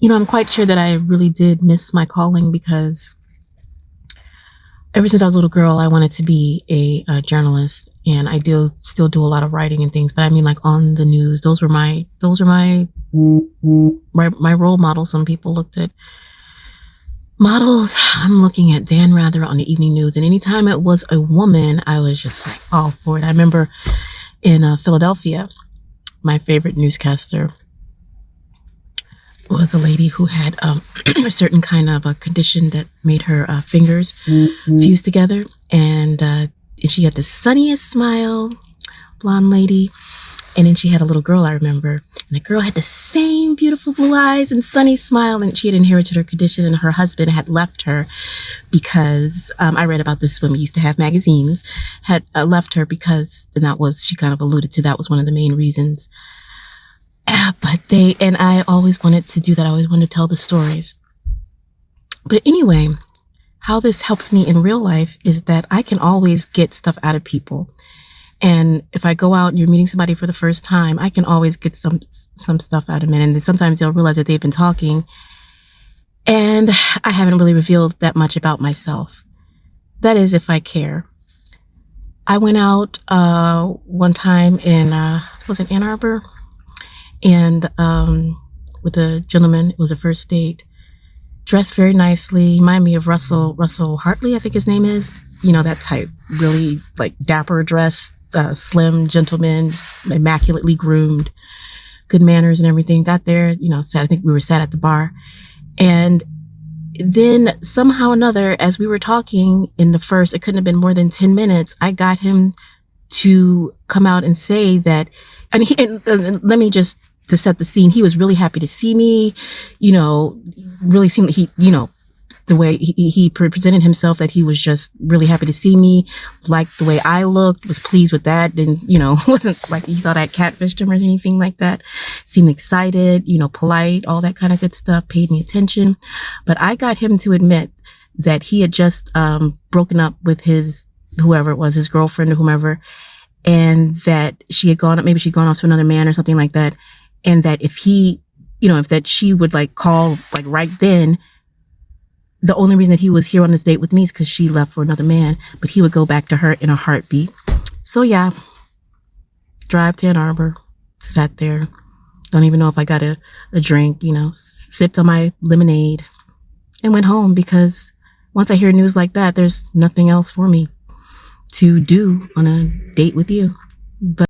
I'm quite sure that I really did miss my calling because ever since I was a little girl, I wanted to be a journalist, and I do still do a lot of writing and things. But I mean, like on the news, those were my role models. Some people looked at models. I'm looking at Dan Rather on the evening news, and anytime it was a woman, I was just like all for it. I remember in Philadelphia, my favorite newscaster was a lady who had a certain kind of a condition that made her fingers fuse together, and she had the sunniest smile, blonde lady. And then she had a little girl, I remember, and the girl had the same beautiful blue eyes and sunny smile, and she had inherited her condition, and her husband had left her because I read about this when we used to have magazines, had left her because, and that was, she kind of alluded to, that was one of the main reasons. And I always wanted to do that. I always wanted to tell the stories. But anyway, how this helps me in real life is that I can always get stuff out of people. And if I go out and you're meeting somebody for the first time, I can always get some stuff out of them. And then sometimes they'll realize that they've been talking and I haven't really revealed that much about myself. That is, if I care. I went out one time in, was it Ann Arbor? And with a gentleman, it was a first date, dressed very nicely, reminded me of Russell Hartley, I think his name is. You know, that type, really like dapper dress, slim gentleman, immaculately groomed, good manners and everything. Got there, I think we were sat at the bar. And then somehow or another, as we were talking in the first, it couldn't have been more than 10 minutes, I got him to come out and say that, and let me just, to set the scene, he was really happy to see me, really seemed like he, the way he presented himself, that he was just really happy to see me, liked the way I looked, was pleased with that. And, wasn't like he thought I had catfished him or anything like that. Seemed excited, polite, all that kind of good stuff, paid me attention. But I got him to admit that he had just broken up with whoever it was, his girlfriend or whomever, and that she'd gone off to another man or something like that. And that if that she would like call like right then, the only reason that he was here on this date with me is because she left for another man, but he would go back to her in a heartbeat. So yeah, drive to Ann Arbor, sat there, don't even know if I got a drink, sipped on my lemonade and went home, because once I hear news like that, there's nothing else for me to do on a date with you. But